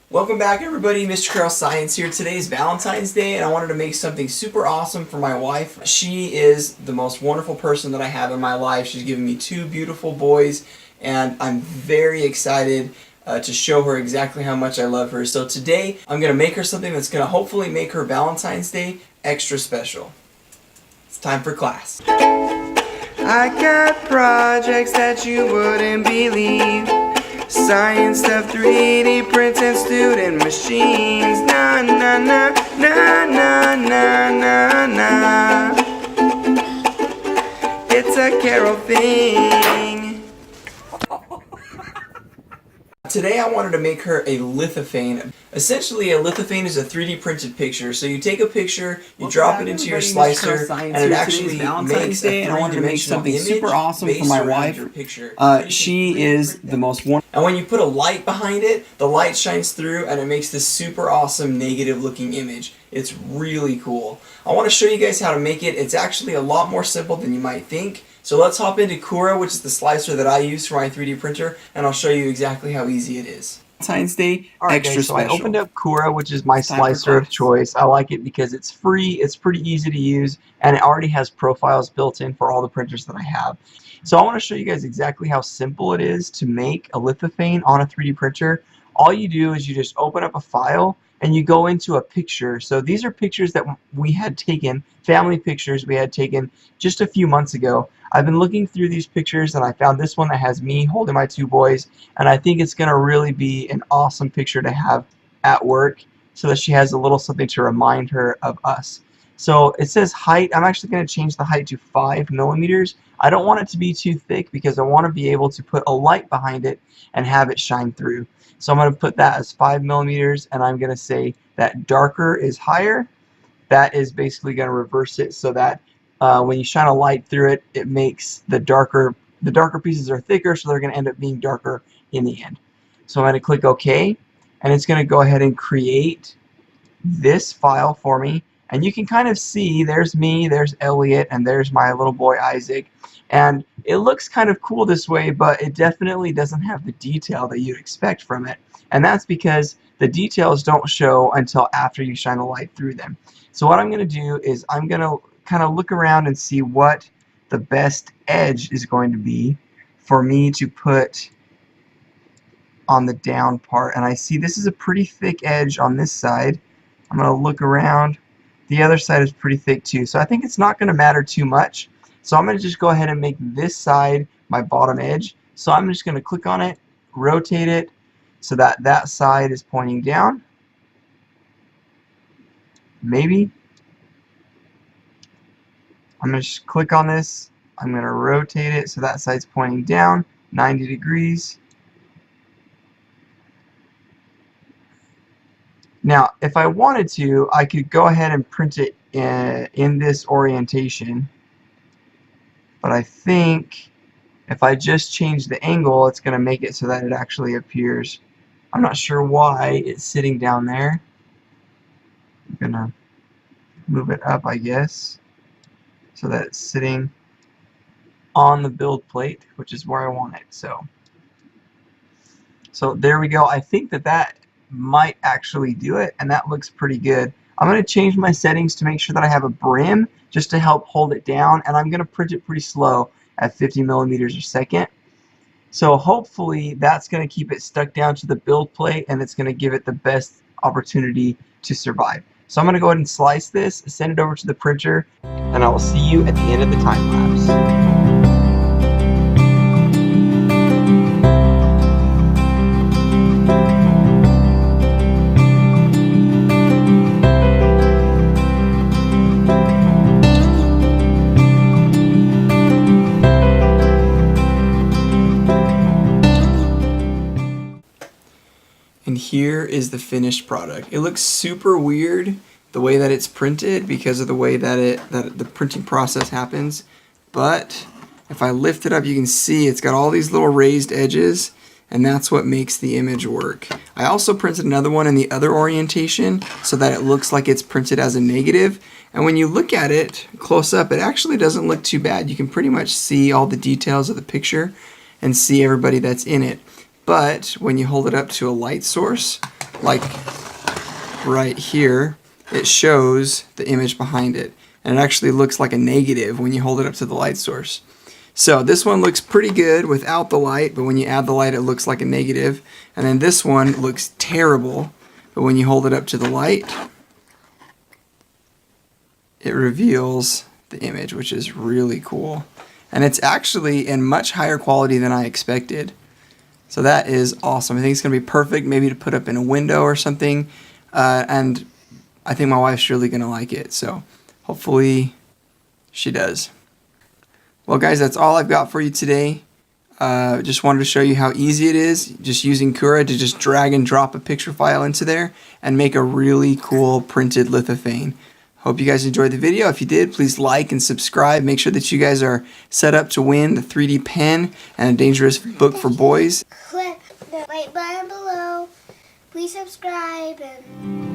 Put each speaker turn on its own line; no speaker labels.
Welcome back everybody, Mr. Carl Science here. Today is Valentine's Day and I wanted to make something super awesome for my wife. She is the most wonderful person that I have in my life. She's given me two beautiful boys and I'm very excited to show her exactly how much I love her. So today I'm going to make her something that's going to hopefully make her Valentine's Day extra special. It's time for class. I got projects that you wouldn't believe. Science stuff, 3D prints and student machines. Na na na na na na na na. It's a Carol thing. Today I wanted to make her a lithophane. Essentially a lithophane is a 3D printed picture. So you take a picture, you drop it into your slicer, and it actually makes a three-dimensional image super awesome for my wife. She is the most wonderful. And when you put a light behind it, the light shines through and it makes this super awesome negative looking image. It's really cool. I want to show you guys how to make it. It's actually a lot more simple than you might think. So let's hop into Cura, which is the slicer that I use for my 3D printer, and I'll show you exactly how easy it is. Valentine's Day, extra special. I opened up Cura, which is my slicer of choice. I like it because it's free, it's pretty easy to use, and it already has profiles built in for all the printers that I have. So I want to show you guys exactly how simple it is to make a lithophane on a 3D printer. All you do is you just open up a file and you go into a picture. So these are pictures that we had taken, family pictures we had taken just a few months ago. I've been looking through these pictures and I found this one that has me holding my two boys, and I think it's going to really be an awesome picture to have at work so that she has a little something to remind her of us. So it says height. I'm actually going to change the height to 5 millimeters. I don't want it to be too thick because I want to be able to put a light behind it and have it shine through. So I'm going to put that as 5 millimeters, and I'm going to say that darker is higher. That is basically going to reverse it so that when you shine a light through it, it makes the darker pieces are thicker, so they're going to end up being darker in the end. So I'm going to click OK, and it's going to go ahead and create this file for me. And you can kind of see there's me, there's Elliot, and there's my little boy Isaac. And it looks kind of cool this way, but it definitely doesn't have the detail that you'd expect from it. And that's because the details don't show until after you shine a light through them. So what I'm going to do is I'm going to kind of look around and see what the best edge is going to be for me to put on the down part. And I see this is a pretty thick edge on this side. I'm going to look around. The other side is pretty thick too. So I think it's not going to matter too much. So I'm going to just go ahead and make this side my bottom edge. So I'm just going to click on it, rotate it so that that side is pointing down. Maybe. I'm going to just click on this. I'm going to rotate it so that side's pointing down 90 degrees. Now, if I wanted to, I could go ahead and print it in this orientation. But I think if I just change the angle, it's going to make it so that it actually appears. I'm not sure why it's sitting down there. I'm going to move it up, I guess, so that it's sitting on the build plate, which is where I want it. So there we go. I think that might actually do it, and that looks pretty good. I'm going to change my settings to make sure that I have a brim just to help hold it down, and I'm going to print it pretty slow at 50 millimeters a second. So hopefully that's going to keep it stuck down to the build plate, and it's going to give it the best opportunity to survive. So I'm going to go ahead and slice this, send it over to the printer, and I will see you at the end of the time lapse. And here is the finished product. It looks super weird the way that it's printed because of the way that the printing process happens. But if I lift it up, you can see it's got all these little raised edges, and that's what makes the image work. I also printed another one in the other orientation so that it looks like it's printed as a negative. And when you look at it close up, it actually doesn't look too bad. You can pretty much see all the details of the picture and see everybody that's in it. But when you hold it up to a light source, like right here, it shows the image behind it. And it actually looks like a negative when you hold it up to the light source. So this one looks pretty good without the light, but when you add the light it looks like a negative. And then this one looks terrible, but when you hold it up to the light, it reveals the image, which is really cool. And it's actually in much higher quality than I expected. So that is awesome. I think it's going to be perfect maybe to put up in a window or something. And I think my wife's really going to like it. So hopefully she does. Well guys, that's all I've got for you today. Just wanted to show you how easy it is just using Cura to just drag and drop a picture file into there and make a really cool printed lithophane. Hope you guys enjoyed the video. If you did, please like and subscribe. Make sure that you guys are set up to win the 3D pen and a dangerous book for boys.
Click the like button below. Please subscribe and